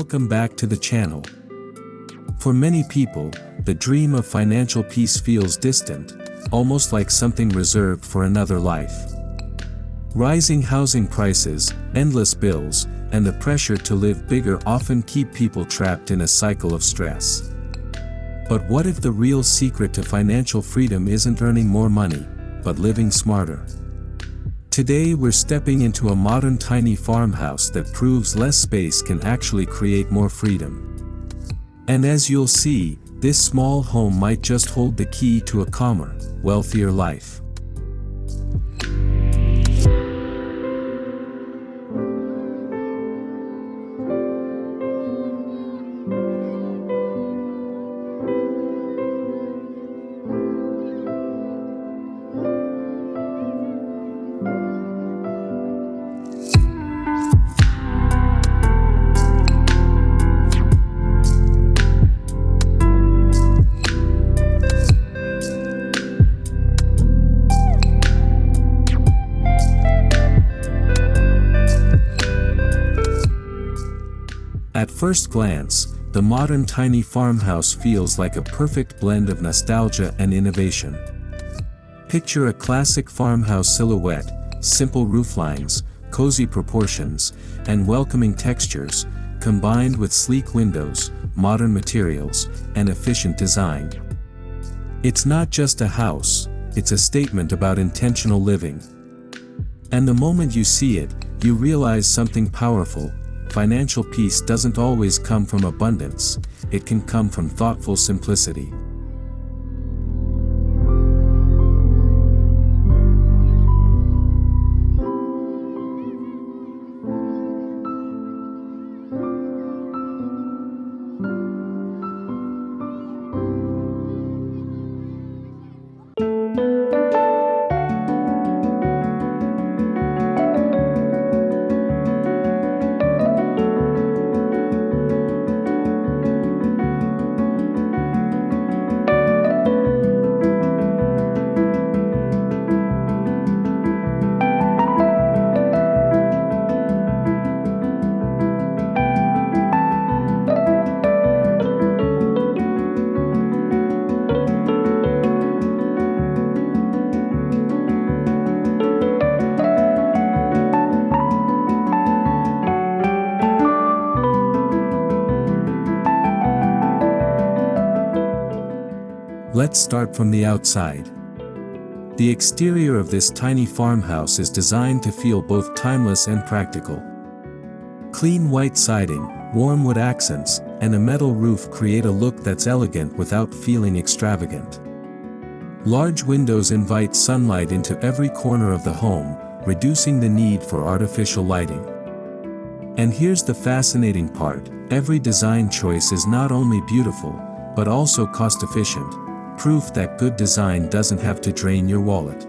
welcome back to the channel. For many people, the dream of financial peace feels distant, almost like something reserved for another life. Rising housing prices, endless bills, and the pressure to live bigger often keep people trapped in a cycle of stress. But what if the real secret to financial freedom isn't earning more money, but living smarter? Today we're stepping into a modern tiny farmhouse that proves less space can actually create more freedom. And as you'll see, this small home might just hold the key to a calmer, wealthier life. At first glance, the modern tiny farmhouse feels like a perfect blend of nostalgia and innovation. Picture a classic farmhouse silhouette, simple rooflines, cozy proportions, and welcoming textures, combined with sleek windows, modern materials, and efficient design. It's not just a house, it's a statement about intentional living. And the moment you see it, you realize something powerful. Financial peace doesn't always come from abundance, it can come from thoughtful simplicity. Let's start from the outside. The exterior of this tiny farmhouse is designed to feel both timeless and practical. Clean white siding, warm wood accents, and a metal roof create a look that's elegant without feeling extravagant. Large windows invite sunlight into every corner of the home, reducing the need for artificial lighting. And here's the fascinating part: every design choice is not only beautiful, but also cost-efficient. Proof that good design doesn't have to drain your wallet.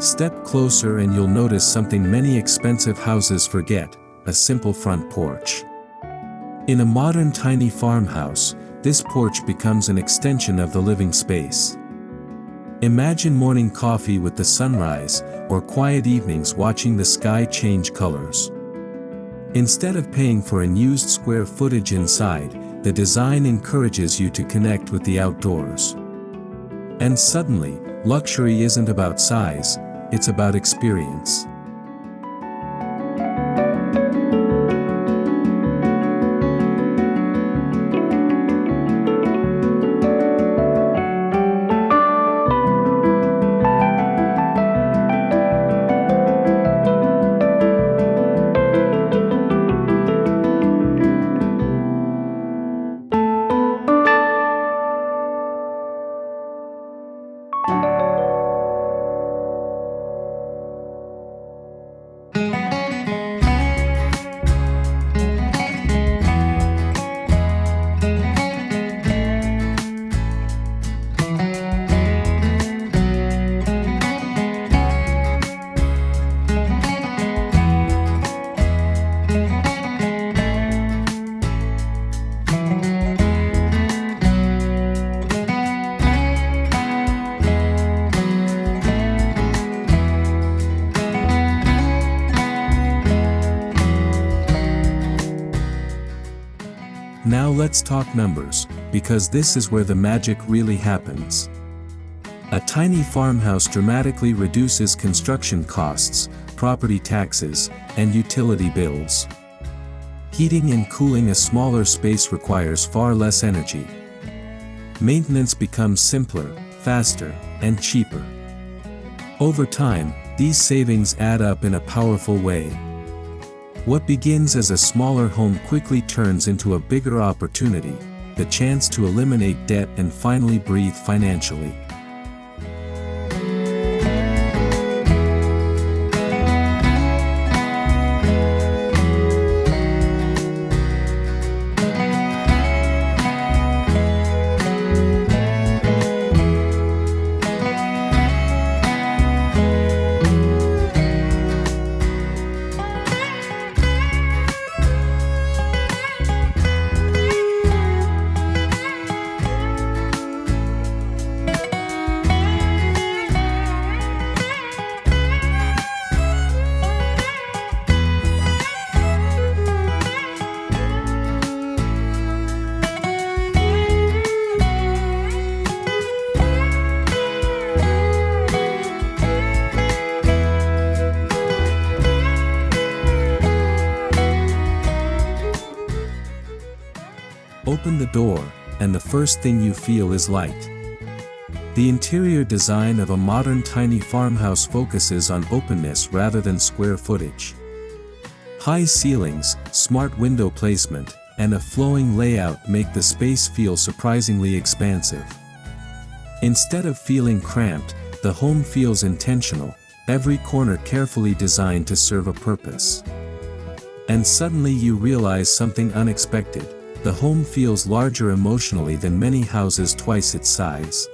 Step closer and you'll notice something many expensive houses forget: a simple front porch. In a modern tiny farmhouse, this porch becomes an extension of the living space. Imagine morning coffee with the sunrise, or quiet evenings watching the sky change colors. Instead of paying for unused square footage inside, the design encourages you to connect with the outdoors. And suddenly, luxury isn't about size, it's about experience. Now let's talk numbers, because this is where the magic really happens. A tiny farmhouse dramatically reduces construction costs, property taxes, and utility bills. Heating and cooling a smaller space requires far less energy. Maintenance becomes simpler, faster, and cheaper. Over time, these savings add up in a powerful way. What begins as a smaller home quickly turns into a bigger opportunity, the chance to eliminate debt and finally breathe financially. Open the door, and the first thing you feel is light. The interior design of a modern tiny farmhouse focuses on openness rather than square footage. High ceilings, smart window placement, and a flowing layout make the space feel surprisingly expansive. Instead of feeling cramped, the home feels intentional, every corner carefully designed to serve a purpose. And suddenly you realize something unexpected. The home feels larger emotionally than many houses twice its size.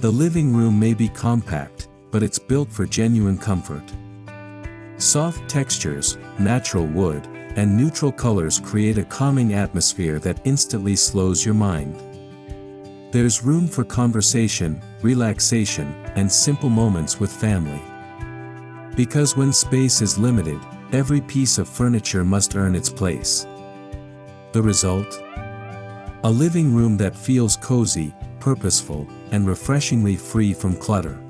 The living room may be compact, but it's built for genuine comfort. Soft textures, natural wood, and neutral colors create a calming atmosphere that instantly slows your mind. There's room for conversation, relaxation, and simple moments with family. Because when space is limited, every piece of furniture must earn its place. The result? A living room that feels cozy, purposeful, and refreshingly free from clutter.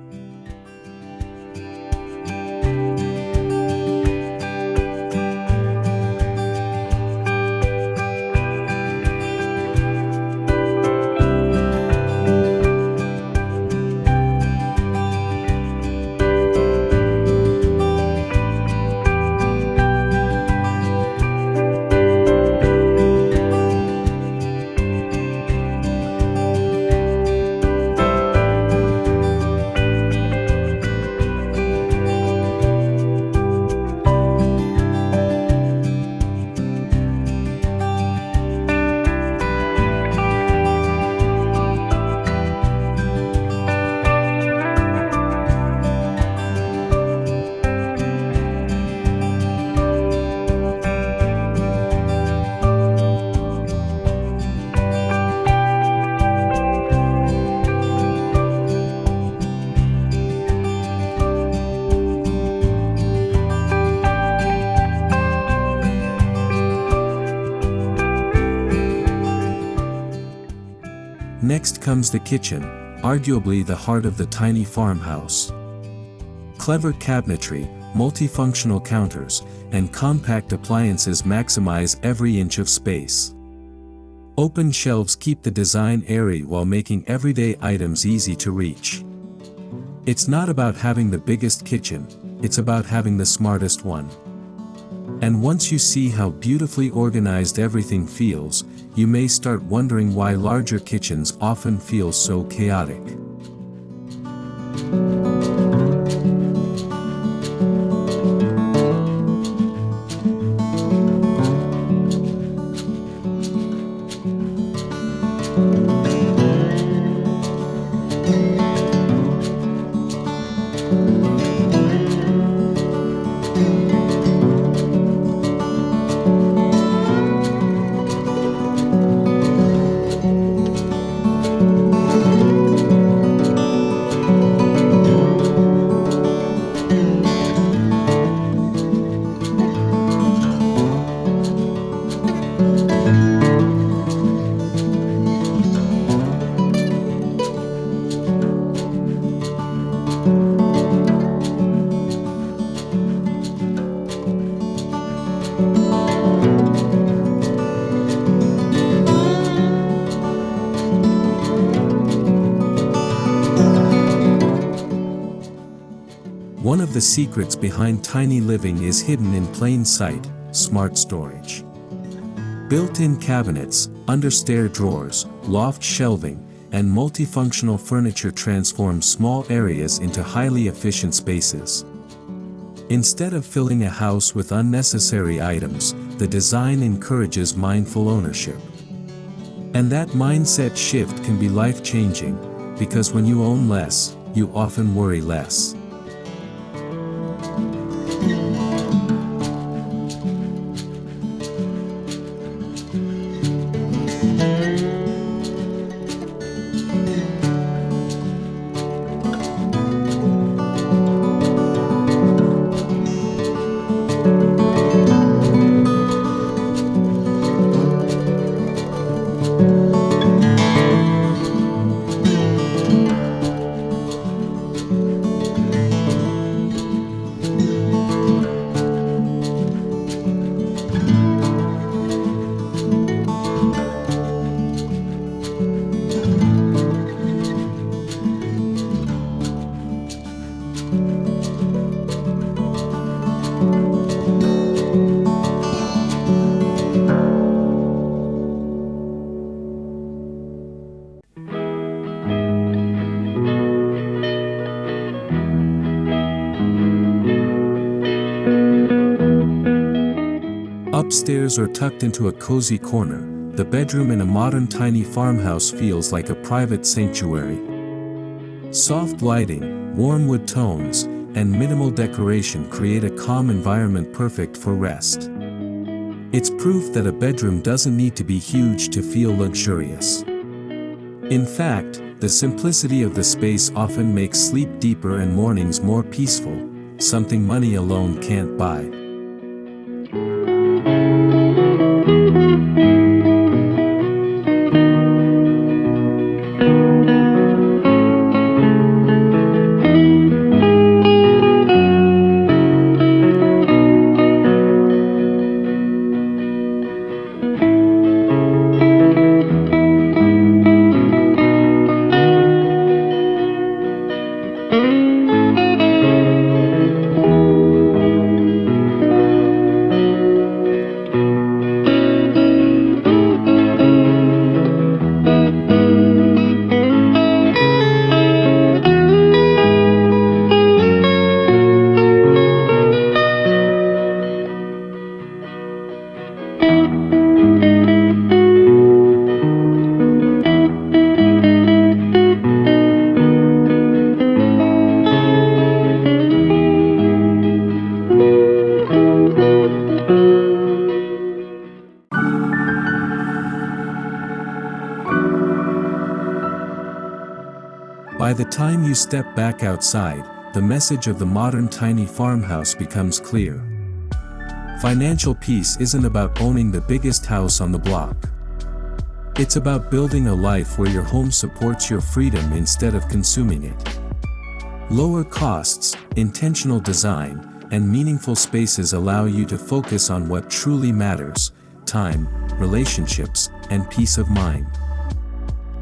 Next comes the kitchen, arguably the heart of the tiny farmhouse. Clever cabinetry, multifunctional counters, and compact appliances maximize every inch of space. Open shelves keep the design airy while making everyday items easy to reach. It's not about having the biggest kitchen, it's about having the smartest one. And once you see how beautifully organized everything feels, you may start wondering why larger kitchens often feel so chaotic. One of the secrets behind tiny living is hidden in plain sight: smart storage. Built-in cabinets, understair drawers, loft shelving, and multifunctional furniture transform small areas into highly efficient spaces. Instead of filling a house with unnecessary items, the design encourages mindful ownership. And that mindset shift can be life-changing, because when you own less, you often worry less. Upstairs or tucked into a cozy corner, the bedroom in a modern tiny farmhouse feels like a private sanctuary. Soft lighting, warm wood tones, and minimal decoration create a calm environment perfect for rest. It's proof that a bedroom doesn't need to be huge to feel luxurious. In fact, the simplicity of the space often makes sleep deeper and mornings more peaceful, something money alone can't buy. By the time you step back outside, the message of the modern tiny farmhouse becomes clear. Financial peace isn't about owning the biggest house on the block. It's about building a life where your home supports your freedom instead of consuming it. Lower costs, intentional design, and meaningful spaces allow you to focus on what truly matters: time, relationships, and peace of mind.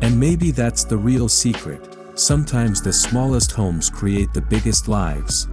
And maybe that's the real secret: sometimes the smallest homes create the biggest lives.